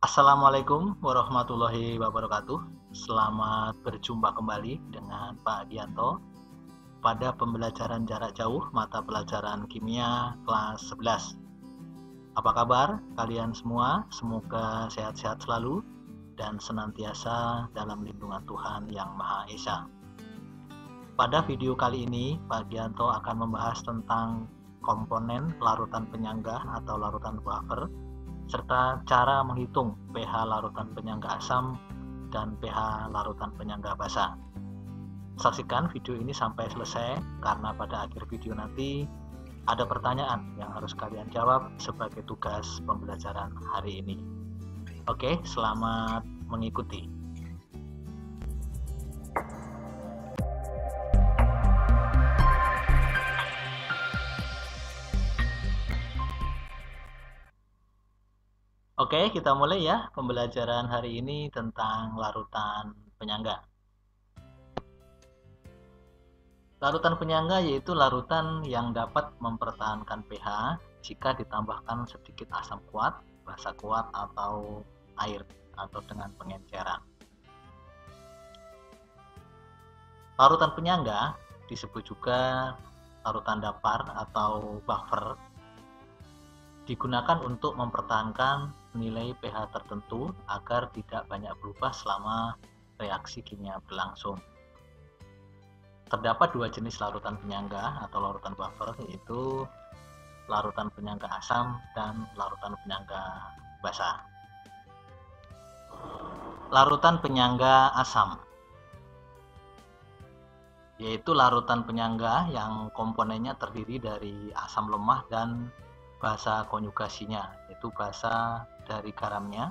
Assalamualaikum warahmatullahi wabarakatuh. Selamat berjumpa kembali dengan Pak Dianto pada pembelajaran jarak jauh mata pelajaran kimia kelas 11. Apa kabar kalian semua? Semoga sehat-sehat selalu dan senantiasa dalam lindungan Tuhan Yang Maha Esa. Pada video kali ini, Pak Dianto akan membahas tentang komponen larutan penyangga atau larutan buffer, serta cara menghitung pH larutan penyangga asam dan pH larutan penyangga basa. Saksikan video ini sampai selesai karena pada akhir video nanti ada pertanyaan yang harus kalian jawab sebagai tugas pembelajaran hari ini. Oke, selamat mengikuti. Oke, kita mulai ya pembelajaran hari ini tentang larutan penyangga. Larutan penyangga yaitu larutan yang dapat mempertahankan pH jika ditambahkan sedikit asam kuat, basa kuat, atau air atau dengan pengenceran. Larutan penyangga disebut juga larutan datar atau buffer, digunakan untuk mempertahankan nilai pH tertentu agar tidak banyak berubah selama reaksi kimia berlangsung. Terdapat dua jenis larutan penyangga atau larutan buffer, yaitu larutan penyangga asam dan larutan penyangga basa. Larutan penyangga asam yaitu larutan penyangga yang komponennya terdiri dari asam lemah dan basa konjugasinya, yaitu basa dari garamnya.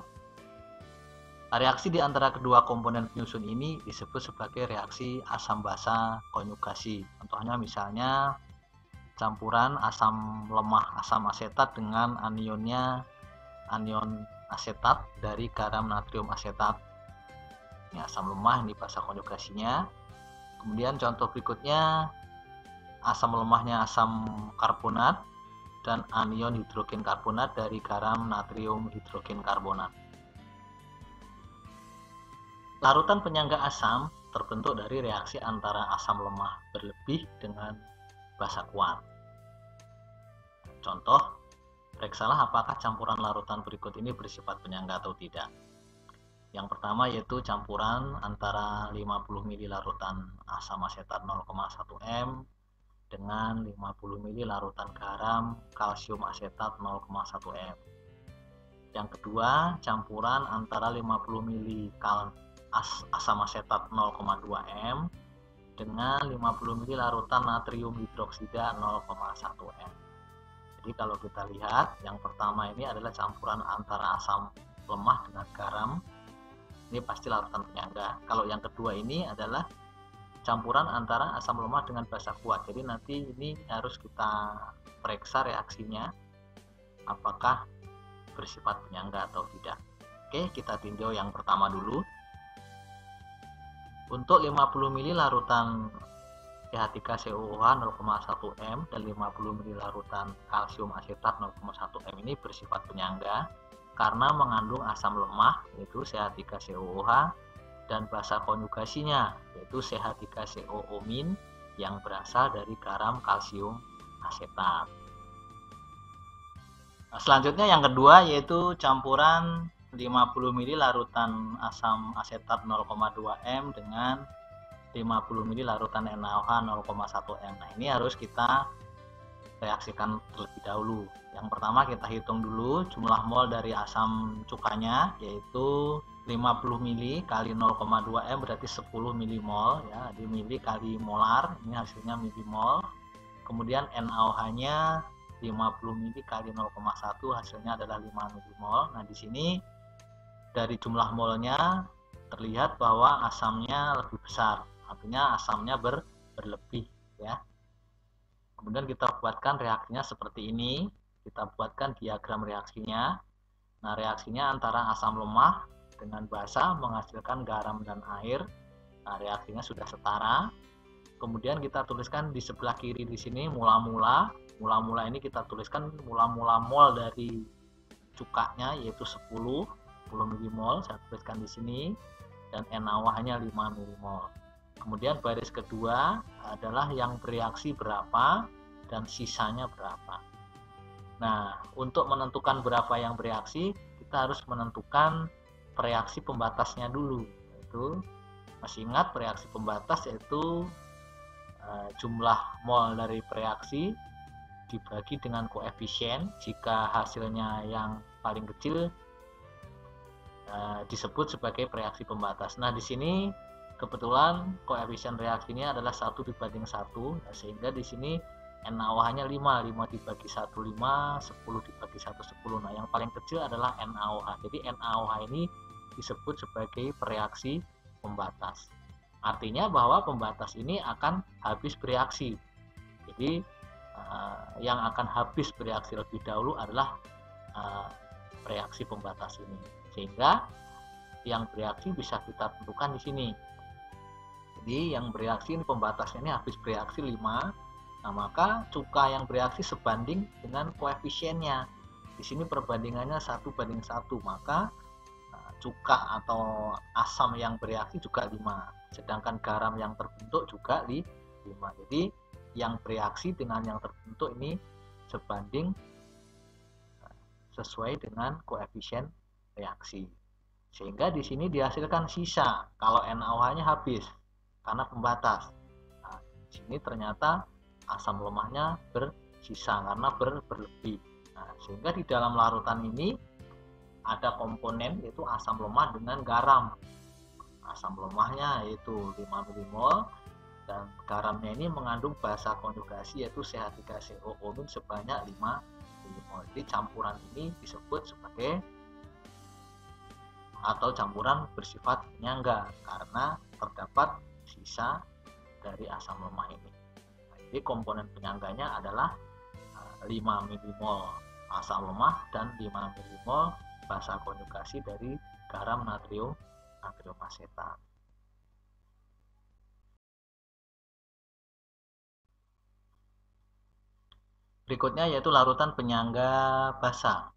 Reaksi di antara kedua komponen penyusun ini disebut sebagai reaksi asam basa konjugasi. Contohnya misalnya campuran asam lemah asam asetat dengan anionnya anion asetat dari garam natrium asetat. Ini asam lemah, ini basa konjugasinya. Kemudian contoh berikutnya asam lemahnya asam karbonat dan anion hidrogen karbonat dari garam natrium hidrogen karbonat. Larutan penyangga asam terbentuk dari reaksi antara asam lemah berlebih dengan basa kuat. Contoh, periksalah apakah campuran larutan berikut ini bersifat penyangga atau tidak. Yang pertama yaitu campuran antara 50 ml larutan asam asetat 0,1 m dengan 50 ml larutan garam kalsium asetat 0,1 m. Yang kedua, campuran antara 50 ml asam asetat 0,2 m dengan 50 ml larutan natrium hidroksida 0,1 m. Jadi kalau kita lihat, yang pertama ini adalah campuran antara asam lemah dengan garam. Ini pasti larutan penyangga. Kalau yang kedua ini adalah campuran antara asam lemah dengan basa kuat. Jadi nanti ini harus kita periksa reaksinya apakah bersifat penyangga atau tidak. Oke, kita tinjau yang pertama dulu. Untuk 50 ml larutan PH3COOH 0,1 m dan 50 ml larutan kalsium asetat 0,1 m ini bersifat penyangga karena mengandung asam lemah yaitu CH3COOH dan basa konjugasinya yaitu CH3COO- yang berasal dari garam kalsium asetat. Nah, selanjutnya yang kedua yaitu campuran 50 ml larutan asam asetat 0,2 m dengan 50 ml larutan NaOH 0,1 m. Nah, ini harus kita reaksikan terlebih dahulu. Yang pertama kita hitung dulu jumlah mol dari asam cukanya, yaitu 50 ml kali 0,2 m berarti 10 milimol ya, di mili kali molar, ini hasilnya milimol. Kemudian NaOH-nya 50 ml kali 0,1 hasilnya adalah 5 milimol. Nah, di sini dari jumlah molnya terlihat bahwa asamnya lebih besar, artinya asamnya berlebih ya. Kemudian kita buatkan reaksinya seperti ini. Kita buatkan diagram reaksinya. Nah, reaksinya antara asam lemah dengan basa menghasilkan garam dan air. Nah, reaksinya sudah setara. Kemudian kita tuliskan di sebelah kiri di sini mula-mula. Mula-mula ini kita tuliskan mula-mula mol dari cukanya yaitu 10. mmol, saya tuliskan di sini, dan NaOH-nya 5 mmol. Kemudian baris kedua adalah yang bereaksi berapa dan sisanya berapa. Nah, untuk menentukan berapa yang bereaksi, kita harus menentukan reaksi pembatasnya dulu. Yaitu, masih ingat reaksi pembatas yaitu jumlah mol dari reaksi dibagi dengan koefisien. Jika hasilnya yang paling kecil disebut sebagai reaksi pembatas. Nah, di sini kebetulan koefisien reaksinya adalah 1/1, sehingga di sini NaOH-nya 5 dibagi 1, 5, 10 dibagi 1, 10. Nah, yang paling kecil adalah NaOH. Jadi NaOH ini disebut sebagai reaksi pembatas. Artinya bahwa pembatas ini akan habis bereaksi. Jadi yang akan habis bereaksi lebih dahulu adalah reaksi pembatas ini. Sehingga yang bereaksi bisa kita tentukan di sini. Jadi yang bereaksi ini pembatasnya ini habis bereaksi 5. Nah, maka cuka yang bereaksi sebanding dengan koefisiennya. Di sini perbandingannya 1/1, maka cuka atau asam yang bereaksi juga 5. Sedangkan garam yang terbentuk juga 5. Jadi yang bereaksi dengan yang terbentuk ini sebanding sesuai dengan koefisien reaksi. Sehingga di sini dihasilkan sisa kalau NaOH-nya habis karena pembatas. Nah, di sini ternyata asam lemahnya bersisa karena berlebih. Nah, sehingga di dalam larutan ini ada komponen yaitu asam lemah dengan garam. Asam lemahnya yaitu 5 mmol dan garamnya ini mengandung basa konjugasi yaitu CH3COO sebanyak 5 mmol. Jadi campuran ini disebut sebagai atau campuran bersifat penyangga karena terdapat sisa dari asam lemah ini. Jadi komponen penyangganya adalah 5 mmol asam lemah dan 5 mmol basa konjugasi dari garam natrium asetat. Berikutnya yaitu larutan penyangga basa.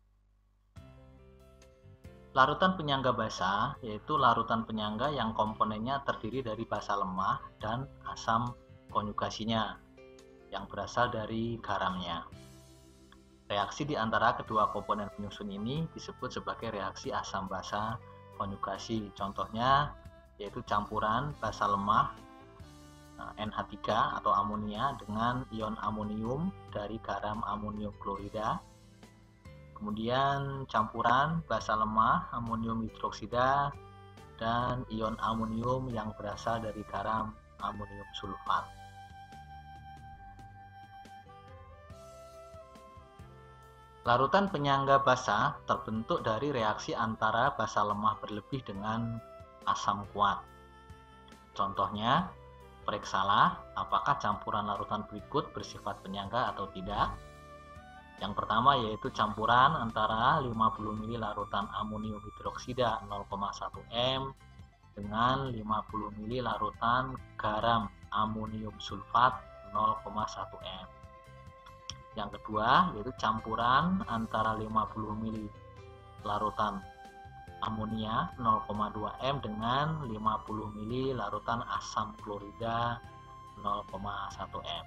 Larutan penyangga basa yaitu larutan penyangga yang komponennya terdiri dari basa lemah dan asam konjugasinya yang berasal dari garamnya. Reaksi di antara kedua komponen penyusun ini disebut sebagai reaksi asam basa konjugasi. Contohnya yaitu campuran basa lemah NH3 atau amonia dengan ion amonium dari garam amonium klorida. Kemudian campuran basa lemah amonium hidroksida dan ion amonium yang berasal dari garam amonium sulfat. Larutan penyangga basa terbentuk dari reaksi antara basa lemah berlebih dengan asam kuat. Contohnya, periksalah apakah campuran larutan berikut bersifat penyangga atau tidak. Yang pertama yaitu campuran antara 50 ml larutan amonium hidroksida 0,1 m dengan 50 ml larutan garam amonium sulfat 0,1 m. Yang kedua yaitu campuran antara 50 ml larutan amonia 0,2 m dengan 50 ml larutan asam klorida 0,1 m.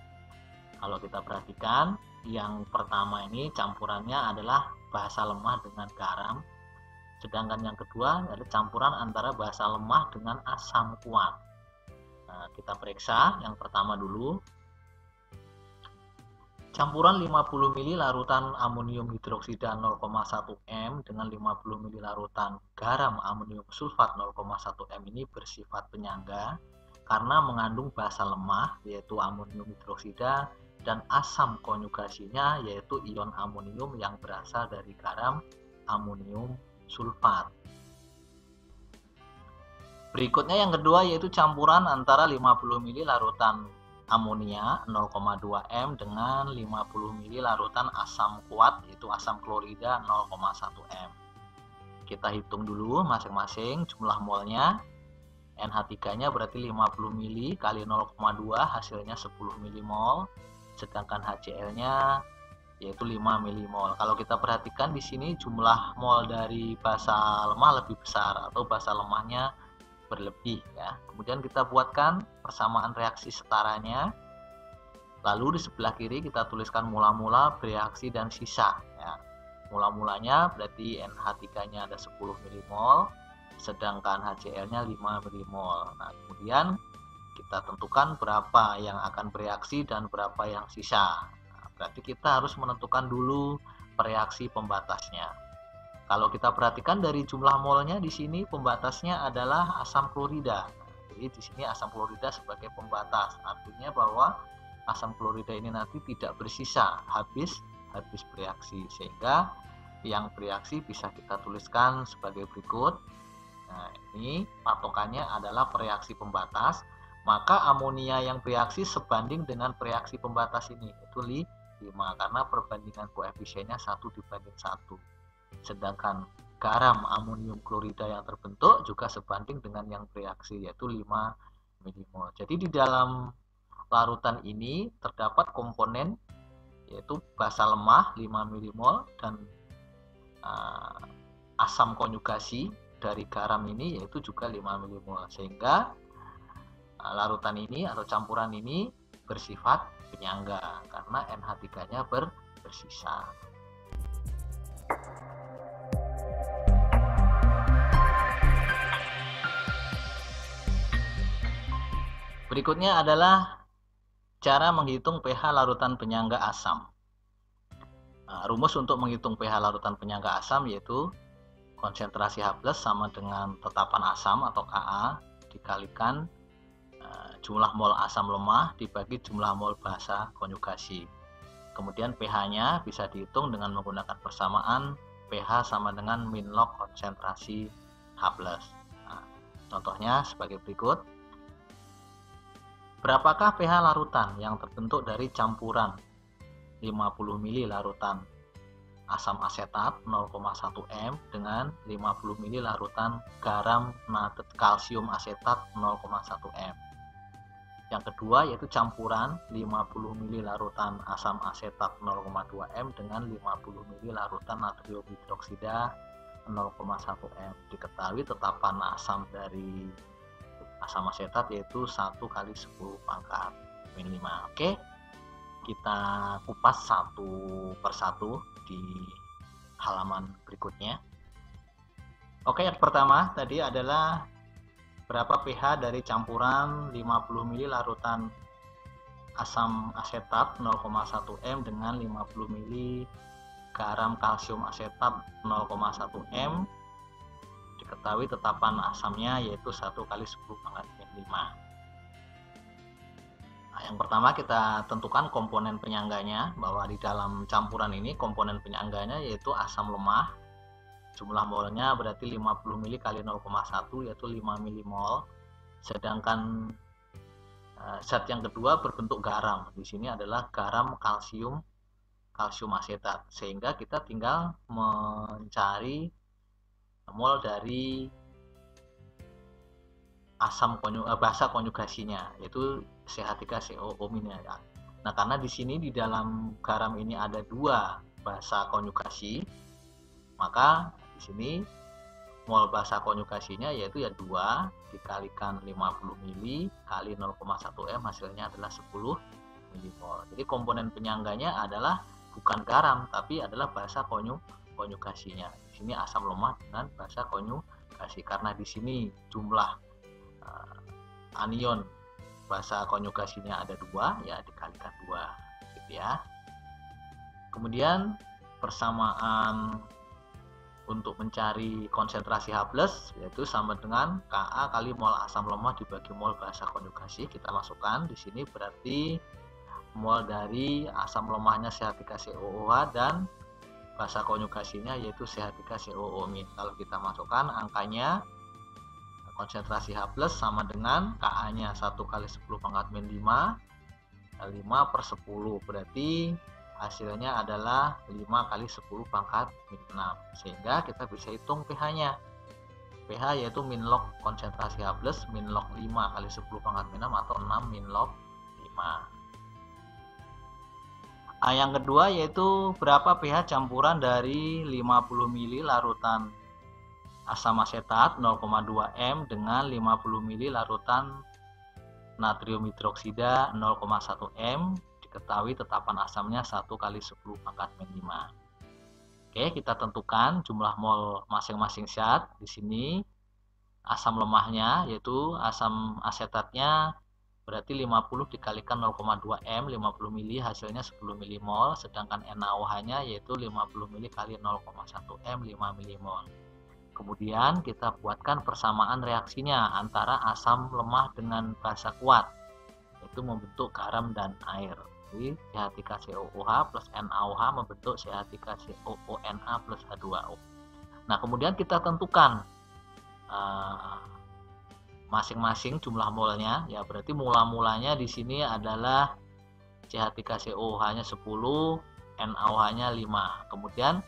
Kalau kita perhatikan, yang pertama ini campurannya adalah basa lemah dengan garam, sedangkan yang kedua adalah campuran antara basa lemah dengan asam kuat. Nah, kita periksa yang pertama dulu. Campuran 50 ml larutan amonium hidroksida 0,1 m dengan 50 ml larutan garam amonium sulfat 0,1 m ini bersifat penyangga karena mengandung basa lemah yaitu amonium hidroksida dan asam konjugasinya yaitu ion amonium yang berasal dari garam amonium sulfat. Berikutnya yang kedua yaitu campuran antara 50 ml larutan amonia 0,2 m dengan 50 ml larutan asam kuat yaitu asam klorida 0,1 m. Kita hitung dulu masing-masing jumlah molnya. NH3-nya berarti 50 ml kali 0,2 hasilnya 10 mmol. Sedangkan HCl-nya yaitu 5 milimol. Kalau kita perhatikan di sini jumlah mol dari basa lemah lebih besar atau basa lemahnya berlebih ya. Kemudian kita buatkan persamaan reaksi setaranya. Lalu di sebelah kiri kita tuliskan mula-mula, bereaksi dan sisa ya. Mula-mulanya berarti NH3-nya ada 10 milimol, sedangkan HCl-nya 5 milimol. Nah, kemudian kita tentukan berapa yang akan bereaksi dan berapa yang sisa. Nah, berarti kita harus menentukan dulu reaksi pembatasnya. Kalau kita perhatikan dari jumlah molnya di sini pembatasnya adalah asam klorida. Jadi di sini asam klorida sebagai pembatas. Artinya bahwa asam klorida ini nanti tidak bersisa habis bereaksi, sehingga yang bereaksi bisa kita tuliskan sebagai berikut. Nah, ini patokannya adalah reaksi pembatas, maka amonia yang bereaksi sebanding dengan reaksi pembatas ini, itu 5 karena perbandingan koefisiennya 1:1. Sedangkan garam amonium klorida yang terbentuk juga sebanding dengan yang bereaksi, yaitu 5 milimol. Jadi di dalam larutan ini terdapat komponen yaitu basa lemah 5 milimol dan asam konjugasi dari garam ini yaitu juga 5 milimol, sehingga larutan ini atau campuran ini bersifat penyangga karena NH3-nya bersisa. Berikutnya adalah cara menghitung pH larutan penyangga asam. Nah, rumus untuk menghitung pH larutan penyangga asam yaitu konsentrasi H+ sama dengan tetapan asam atau Ka dikalikan jumlah mol asam lemah dibagi jumlah mol basa konjugasi. Kemudian pH-nya bisa dihitung dengan menggunakan persamaan pH sama dengan min log konsentrasi H+. Nah, contohnya sebagai berikut. Berapakah pH larutan yang terbentuk dari campuran 50 ml larutan asam asetat 0,1 m dengan 50 ml larutan garam natrit kalsium asetat 0,1 m. Yang kedua yaitu campuran 50 ml larutan asam asetat 0,2 m dengan 50 ml larutan natrium hidroksida 0,1 m. Diketahui tetapan asam dari asam asetat yaitu 1 kali 10 pangkat min 5. Oke, kita kupas satu persatu di halaman berikutnya. Oke, yang pertama tadi adalah berapa pH dari campuran 50 ml larutan asam asetat 0,1 m dengan 50 ml garam kalsium asetat 0,1 m. Diketahui tetapan asamnya yaitu 1 kali 10 pangkat min 5. Nah, yang pertama kita tentukan komponen penyangganya, bahwa di dalam campuran ini komponen penyangganya yaitu asam lemah. Jumlah molnya berarti 50 ml kali 0,1 yaitu 5 milimol. Sedangkan zat yang kedua berbentuk garam. Di sini adalah garam kalsium asetat. Sehingga kita tinggal mencari mol dari basa konjugasinya yaitu CH3COO-. Nah, karena di sini di dalam garam ini ada 2 basa konjugasi, maka di sini mol basa konjugasinya yaitu ya 2 dikalikan 50 ml kali 0,1 m hasilnya adalah 10 milimol. Jadi komponen penyangganya adalah bukan garam tapi adalah basa konjugasinya. Di sini asam lemah dengan basa konjugasi, karena di sini jumlah anion basa konjugasinya ada 2 ya dikalikan 2 gitu ya. Kemudian persamaan untuk mencari konsentrasi H+ yaitu sama dengan Ka kali mol asam lemah dibagi mol basa konjugasi. Kita masukkan di sini berarti mol dari asam lemahnya CH3COOH dan basa konjugasinya yaitu CH3COO-. Kalau kita masukkan angkanya, konsentrasi H+ sama dengan Ka-nya 1 kali 10 pangkat min 5, 5/10 berarti hasilnya adalah 5 kali 10 pangkat min 6, sehingga kita bisa hitung pH-nya. pH yaitu min log konsentrasi H+ min log 5 kali 10 pangkat min 6 atau 6 min log 5. Yang kedua yaitu berapa pH campuran dari 50 ml larutan asam asetat 0,2 M dengan 50 ml larutan natrium hidroksida 0,1 M. Diketahui tetapan asamnya 1 kali 10 pangkat min 5. Oke, kita tentukan jumlah mol masing-masing zat. Di sini asam lemahnya yaitu asam asetatnya berarti 50 dikalikan 0,2 M, 50 ml hasilnya 10 mmol, sedangkan NaOH-nya yaitu 50 ml kali 0,1 M, 5 mmol. Kemudian kita buatkan persamaan reaksinya antara asam lemah dengan basa kuat, yaitu membentuk garam dan air. Jadi CH3COOH plus NaOH membentuk CH3COONA plus H2O. Nah, kemudian kita tentukan masing-masing jumlah molnya, ya berarti mula-mulanya di sini adalah CH3COOH-nya 10, NaOH-nya 5. Kemudian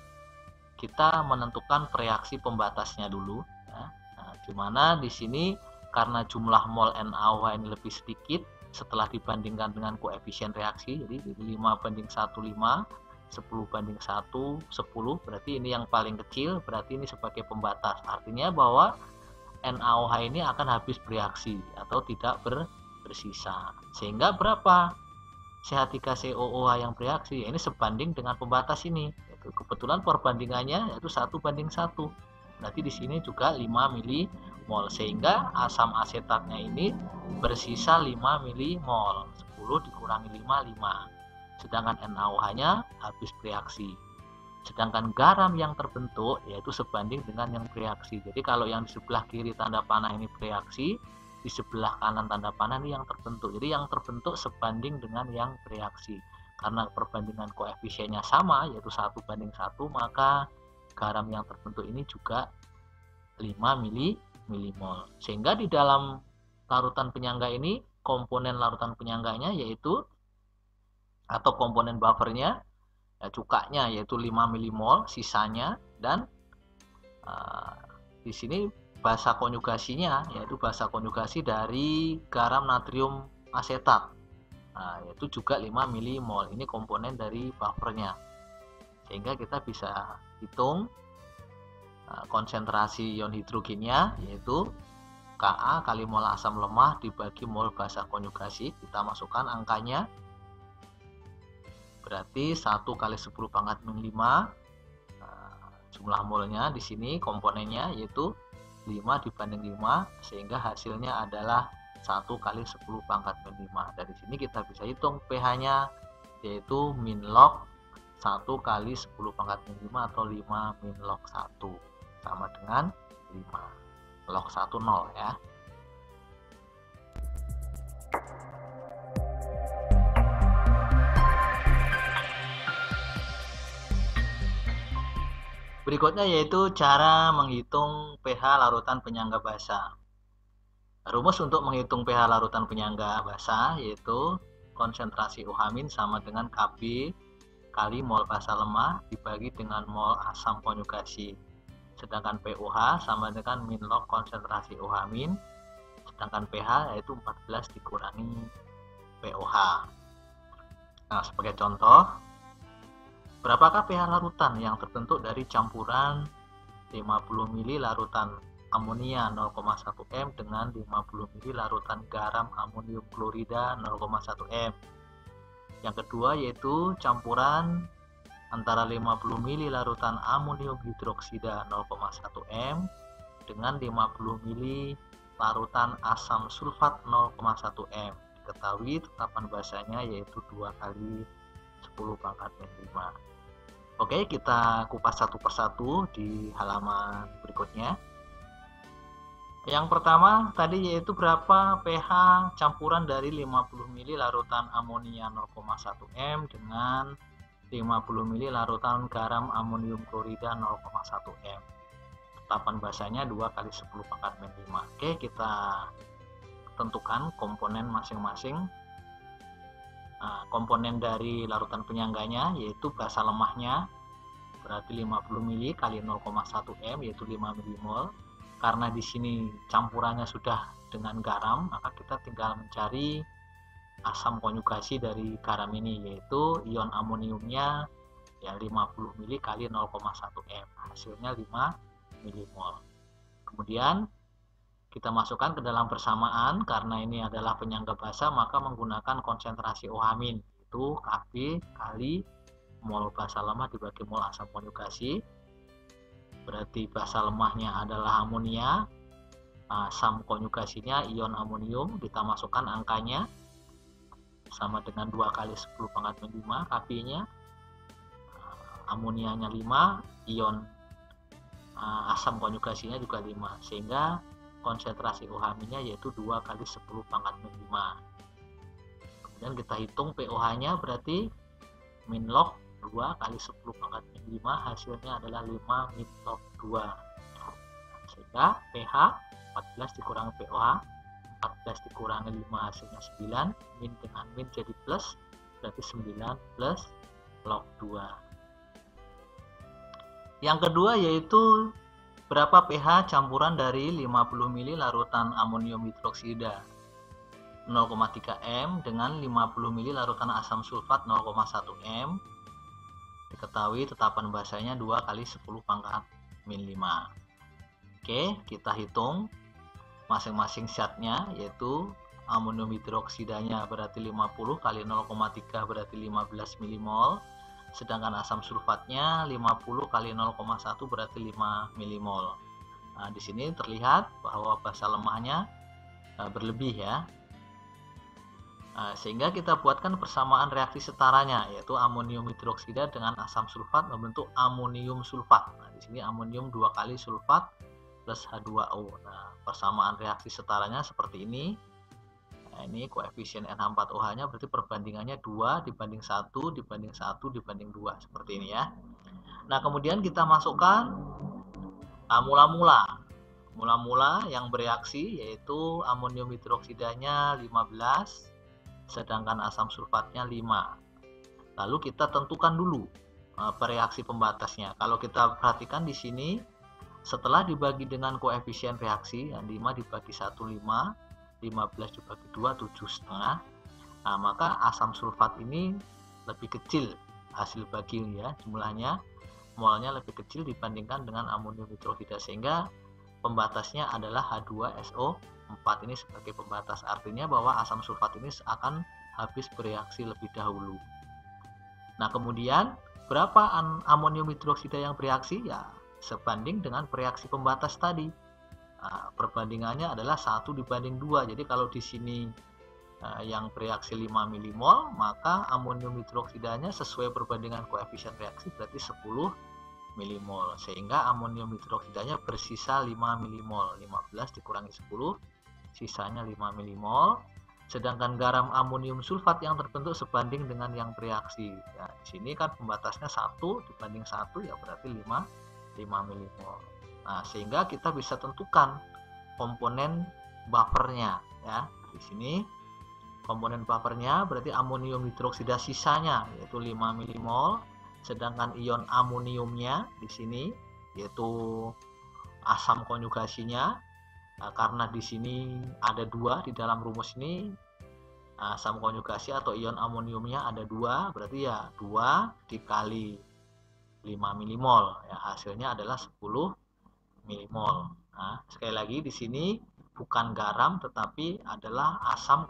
kita menentukan reaksi pembatasnya dulu, ya. Nah, dimana di sini karena jumlah mol NaOH ini lebih sedikit setelah dibandingkan dengan koefisien reaksi, jadi 5:1, 5, 10:1, 10, berarti ini yang paling kecil, berarti ini sebagai pembatas. Artinya bahwa NaOH ini akan habis bereaksi atau tidak bersisa. Sehingga berapa CH3COOH yang bereaksi? Ini sebanding dengan pembatas ini. Kebetulan perbandingannya yaitu 1:1. Berarti di sini juga 5 mmol, sehingga asam asetatnya ini bersisa 5 mmol. 10 dikurangi 5, 5. Sedangkan NaOH-nya habis bereaksi. Sedangkan garam yang terbentuk yaitu sebanding dengan yang bereaksi. Jadi kalau yang di sebelah kiri tanda panah ini bereaksi, di sebelah kanan tanda panah ini yang terbentuk. Jadi yang terbentuk sebanding dengan yang bereaksi. Karena perbandingan koefisiennya sama yaitu 1:1, maka garam yang terbentuk ini juga 5 mmol. Sehingga di dalam larutan penyangga ini komponen larutan penyangganya yaitu atau komponen buffernya, ya, cukanya yaitu 5 mmol sisanya, dan di sini basa konjugasinya yaitu basa konjugasi dari garam natrium asetat, yaitu juga 5 mmol. Ini komponen dari buffernya, sehingga kita bisa hitung konsentrasi ion hidrogennya yaitu Ka kali mol asam lemah dibagi mol basa konjugasi. Kita masukkan angkanya, berarti 1 kali 10 pangkat min 5. Jumlah molnya di sini komponennya yaitu 5 dibanding 5, sehingga hasilnya adalah 1 kali 10 pangkat min 5. Dari sini kita bisa hitung pH-nya yaitu min log 1 kali 10 pangkat min 5 atau 5 min log 1 sama dengan 5. Log 1 0 ya. Berikutnya yaitu cara menghitung pH larutan penyangga basa. Rumus untuk menghitung pH larutan penyangga basa yaitu konsentrasi OH- sama dengan Kb kali mol basa lemah dibagi dengan mol asam konjugasi. Sedangkan pOH sama dengan min log konsentrasi OH-, sedangkan pH yaitu 14 dikurangi pOH. Nah, sebagai contoh, berapakah pH larutan yang terbentuk dari campuran 50 ml larutan amonia 0,1 M dengan 50 ml larutan garam amonium klorida 0,1 M. Yang kedua yaitu campuran antara 50 ml larutan amonium hidroksida 0,1 M dengan 50 ml larutan asam sulfat 0,1 M. Diketahui tetapan basanya yaitu 2 kali 10 pangkat min 5. Oke, kita kupas satu persatu di halaman berikutnya. Yang pertama tadi yaitu berapa pH campuran dari 50 ml larutan amonia 0,1 M dengan 50 ml larutan garam amonium klorida 0,1 M. Tetapan basanya 2 kali 10 pangkat min 5. Oke, kita tentukan komponen masing-masing. Nah, komponen dari larutan penyangganya yaitu basa lemahnya berarti 50 ml kali 0,1 M yaitu 5 mmol. Karena di sini campurannya sudah dengan garam, maka kita tinggal mencari asam konjugasi dari garam ini, yaitu ion amoniumnya ya 50 mili kali 0,1 m, hasilnya 5 milimol. Kemudian kita masukkan ke dalam persamaan, karena ini adalah penyangga basa maka menggunakan konsentrasi OH- itu Kb kali mol basa lemah dibagi mol asam konjugasi. Berarti basa lemahnya adalah amonia, asam konjugasinya ion amonium, kita masukkan angkanya sama dengan 2 kali 10 pangkat min 5 Kb-nya, amonianya 5, ion asam konjugasinya juga 5, sehingga konsentrasi OH-nya yaitu 2 kali 10 pangkat min 5. Kemudian kita hitung pOH-nya, berarti min log 2 kali 10 pangkat min 5, hasilnya adalah 5 min log 2. Sehingga pH 14 dikurangi pOH, 14 dikurangi 5 hasilnya 9, min dengan min jadi plus, berarti 9 plus log 2. Yang kedua yaitu berapa pH campuran dari 50 ml larutan amonium hidroksida 0,3 m dengan 50 ml larutan asam sulfat 0,1 m. Diketahui tetapan basanya 2 kali 10 pangkat min 5. Oke, kita hitung masing-masing zatnya, yaitu amonium hidroksidanya berarti 50 kali 0,3 berarti 15 milimol, sedangkan asam sulfatnya 50 kali 0,1 berarti 5 milimol. Nah, di sini terlihat bahwa basa lemahnya berlebih ya. Sehingga kita buatkan persamaan reaksi setaranya, yaitu amonium hidroksida dengan asam sulfat membentuk amonium sulfat. Nah, di sini amonium 2 kali sulfat plus H2O. Nah, persamaan reaksi setaranya seperti ini. Nah, ini koefisien NH4OH-nya berarti perbandingannya 2 dibanding 1 dibanding 1 dibanding 2, seperti ini ya. Nah, kemudian kita masukkan mula-mula yang bereaksi, yaitu amonium hidroksidanya 15, sedangkan asam sulfatnya 5. Lalu kita tentukan dulu reaksi pembatasnya. Kalau kita perhatikan di sini, setelah dibagi dengan koefisien reaksi, 5 dibagi 1, 5, 15 dibagi 2, 7,5. Nah, maka asam sulfat ini lebih kecil hasil bagi ya, jumlahnya, molnya lebih kecil dibandingkan dengan amonium hidroksida, sehingga pembatasnya adalah H2SO4 ini sebagai pembatas. Artinya bahwa asam sulfat ini akan habis bereaksi lebih dahulu. Nah, kemudian berapa amonium hidroksida yang bereaksi? Ya, sebanding dengan reaksi pembatas tadi. Nah, perbandingannya adalah 1 dibanding 2. Jadi kalau di sini yang bereaksi 5 milimol, maka amonium hidroksidanya sesuai perbandingan koefisien reaksi berarti 10 milimol. Sehingga amonium hidroksidanya bersisa 5 milimol. 15 dikurangi 10, sisanya 5 milimol. Sedangkan garam amonium sulfat yang terbentuk sebanding dengan yang bereaksi. Ya, di sini kan pembatasnya 1 dibanding 1, ya berarti 5 milimol. Nah, sehingga kita bisa tentukan komponen buffernya ya. Di sini komponen buffernya berarti amonium hidroksida sisanya yaitu 5 milimol, sedangkan ion amoniumnya di sini yaitu asam konjugasinya. Nah, karena di sini ada 2 di dalam rumus ini, asam konjugasi atau ion amoniumnya ada 2, berarti ya 2 dikali 5 milimol ya, hasilnya adalah 10 milimol. Nah, sekali lagi di sini bukan garam tetapi adalah asam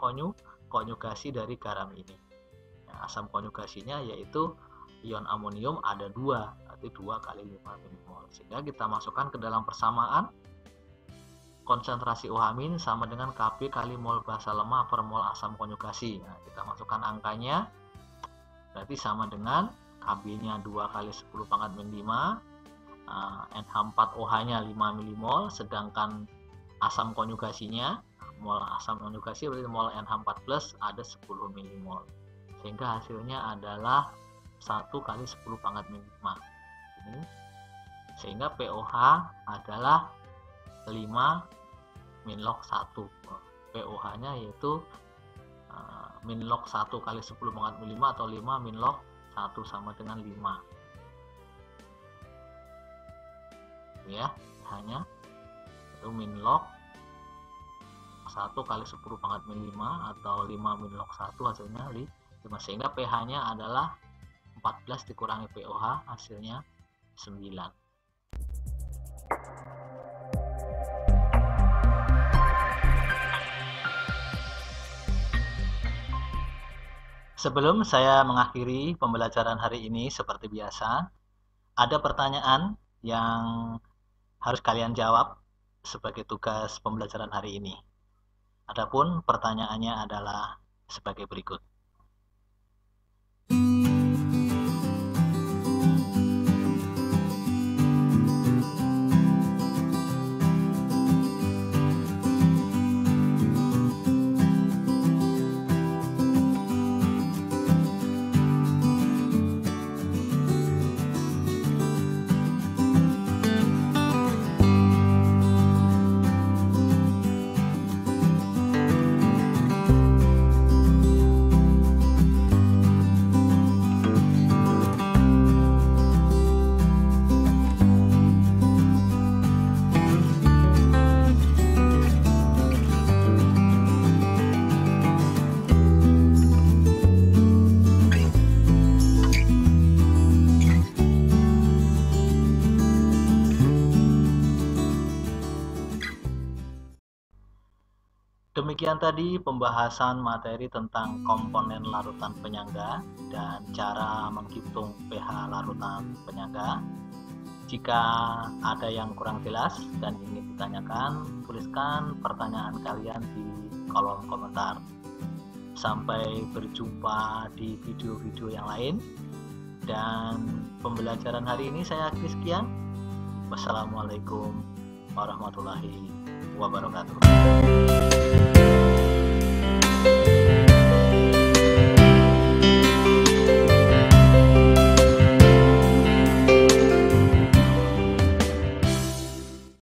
konjugasi dari garam ini. Ya, asam konjugasinya yaitu ion amonium ada 2, berarti 2 kali 5 milimol. Sehingga kita masukkan ke dalam persamaan, konsentrasi OH- sama dengan Kb kali mol basa lemah per mol asam konjugasi. Nah, kita masukkan angkanya, berarti sama dengan Kb-nya 2 kali 10 pangkat min 5, NH4OH-nya 5 milimol, sedangkan asam konjugasinya, mol asam konjugasi berarti mol NH4 plus ada 10 milimol. Sehingga hasilnya adalah 1 kali 10 pangkat min 5. Ini. Sehingga pOH adalah 5 min log 1. pOH-nya yaitu min log 1 kali 10 pangkat min 5 atau 5 min log 1 sama dengan 5. Ya, hanya itu min log 1 1 kali 10 pangkat min 5 atau 5 min log 1 hasilnya 5, sehingga pH-nya adalah 14 dikurangi pOH hasilnya 9. Sebelum saya mengakhiri pembelajaran hari ini, seperti biasa, ada pertanyaan yang harus kalian jawab sebagai tugas pembelajaran hari ini. Adapun pertanyaannya adalah sebagai berikut. Demikian tadi pembahasan materi tentang komponen larutan penyangga dan cara menghitung pH larutan penyangga. Jika ada yang kurang jelas dan ingin ditanyakan, tuliskan pertanyaan kalian di kolom komentar. Sampai berjumpa di video-video yang lain. Dan pembelajaran hari ini saya akhiri sekian. Wassalamualaikum warahmatullahi wabarakatuh.